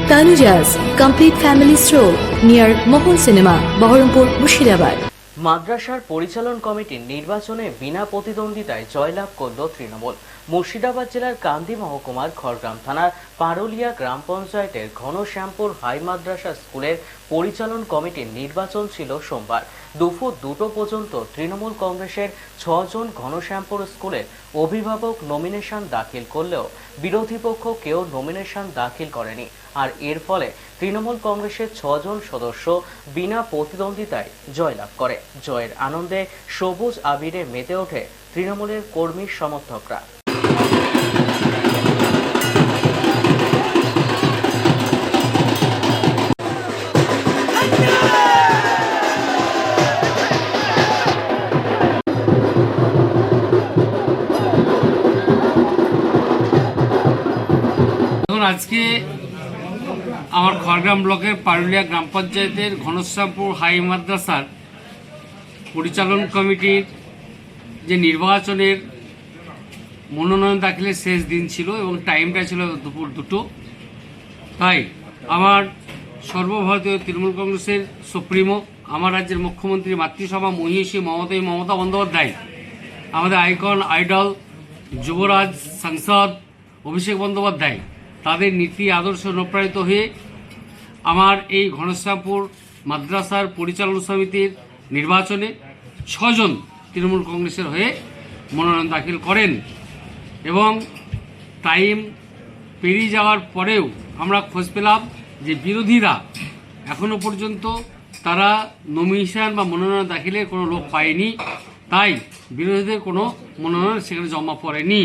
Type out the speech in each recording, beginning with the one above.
Tanuja's complete family stroll near Mohol Cinema, Baharampur, Murshidabad. মাদ্রাসার পরিচালন কমিটির নির্বাচনে বিনা প্রতিদ্বন্দ্বিতায় জয়লাভ করল তৃণমূল। মুর্শিদাবাদ জেলার কান্দি মহকুমার খড়গ্রাম থানার পারুলিয়া গ্রাম পঞ্চায়েতের ঘনশ্যামপুর হাই মাদ্রাসা স্কুলের পরিচালন কমিটির নির্বাচন ছিল সোমবার। দুপুর 2টো পর্যন্ত তৃণমূল কংগ্রেসের 6 জন ঘনশ্যামপুর স্কুলের অভিভাবক নমিনেশন দাখিল করলেও বিরোধী পক্ষ কেউ নমিনেশন দাখিল করেনি। আর এর ফলে তৃণমূল কংগ্রেসের 6 জন সদস্য বিনা প্রতিদ্বন্দ্বিতায় জয়লাভ করে। জয়ের আনন্দে সবুজ আবিরে মেতে ওঠে তৃণমূলের কর্মী সমর্থকরা। আজকে আমার খড়গ্রাম ব্লকের পারুলিয়া গ্রাম পঞ্চায়েতের ঘনশ্যামপুর হাই মাদ্রাসার পরিচালন কমিটির যে নির্বাচনের মনোনয়ন দাখিলের শেষ দিন ছিল এবং টাইমটা ছিল দুপুর 2টো। তাই আমার সর্বভারতীয় তৃণমূল কংগ্রেসের সুপ্রিমো, আমার রাজ্যের মুখ্যমন্ত্রী, মাতৃসভা মহিষী মমতা বন্দ্যোপাধ্যায়, আমাদের আইকন আইডল যুবরাজ সাংসদ অভিষেক বন্দ্যোপাধ্যায়, তাদের নীতি আদর্শ অনুপ্রাণিত হয়ে আমার এই ঘনশ্যামপুর মাদ্রাসার পরিচালন সমিতির নির্বাচনে 6 জন তৃণমূল কংগ্রেসের হয়ে মনোনয়ন দাখিল করেন এবং টাইম পেরিয়ে যাওয়ার পরেও আমরা খোঁজ পেলাম যে বিরোধীরা এখনো পর্যন্ত তারা নমিনেশন বা মনোনয়ন দাখিলের কোনো লোক পায়নি। তাই বিরোধীদের কোনো মনোনয়ন সেখানে জমা পড়েনি।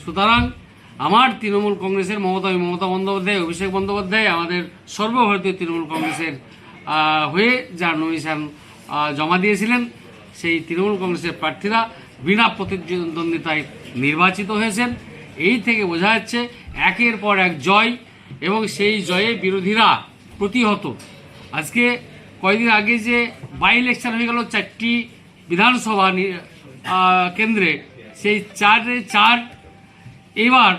সুতরাং আমার তৃণমূল কংগ্রেসের মমতা বন্দ্যোপাধ্যায়, অভিষেক বন্দ্যোপাধ্যায়, আমাদের সর্বভারতীয় তৃণমূল কংগ্রেসের হয়ে যারা নমিনেশন জমা দিয়েছিলেন সেই তৃণমূল কংগ্রেসের প্রার্থীরা বিনা প্রতিদ্বন্দ্বিতায় নির্বাচিত হয়েছেন। এই থেকে বোঝা যাচ্ছে একের পর এক জয় এবং সেই জয়ে বিরোধীরা প্রতিহত। আজকে কয়েকদিন আগে যে বাই ইলেকশন হয়ে গেল 4টি বিধানসভা কেন্দ্রে, সেই 4 এবার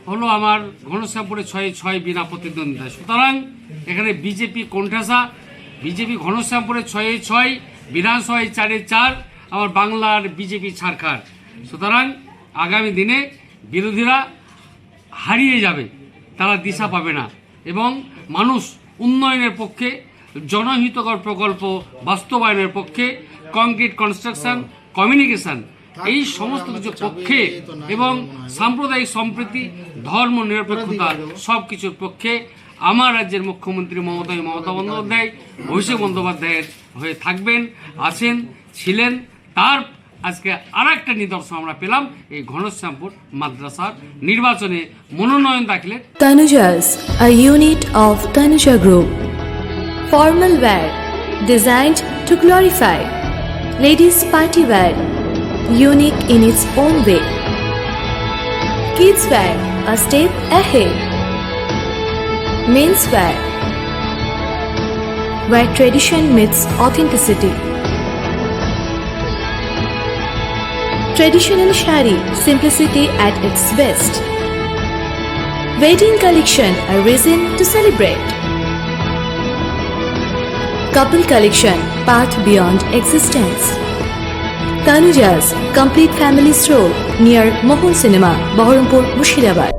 হলো আমার ঘনশ্যামপুরে 6 বিনা প্রতিদ্বন্দ্বিতা। সুতরাং এখানে বিজেপি কোণঠাসা, বিজেপি ঘনশ্যামপুরে 6 বিধানসভায় 4 আমার বাংলার বিজেপি ছাড়খাড়। সুতরাং আগামী দিনে বিরোধীরা হারিয়ে যাবে, তারা দিশা পাবে না এবং মানুষ উন্নয়নের পক্ষে, জনহিতকর প্রকল্প বাস্তবায়নের পক্ষে, কংক্রিট কনস্ট্রাকশন, কমিউনিকেশন, এই সমস্ত কিছু পক্ষে এবং সাম্প্রদায়িক সম্প্রীতি, ধর্ম নিরপেক্ষতা সব কিছুর পক্ষে আমার রাজ্যের মুখ্যমন্ত্রী মমতা বন্দ্যোপাধ্যায়, অভিষেক বন্দ্যোপাধ্যায়ের হয়ে থাকবেন, আছেন, ছিলেন। তার আজকে আর একটা নিদর্শন আমরা পেলাম এই ঘনশ্যামপুর মাদ্রাসার নির্বাচনে মনোনয়ন দাখিলের। Tanuja's, a unit of Tanuja Group. Formal wear designed to glorify. Ladies party wear, unique in its own way. Kids wear, a step ahead. Men's wear, where tradition meets authenticity. Traditional shari, simplicity at its best. Wedding collection, a reason to celebrate. Couple collection, path beyond existence. Tanuja's complete family stroll near Mohol Cinema, Baharampur, Murshidabad.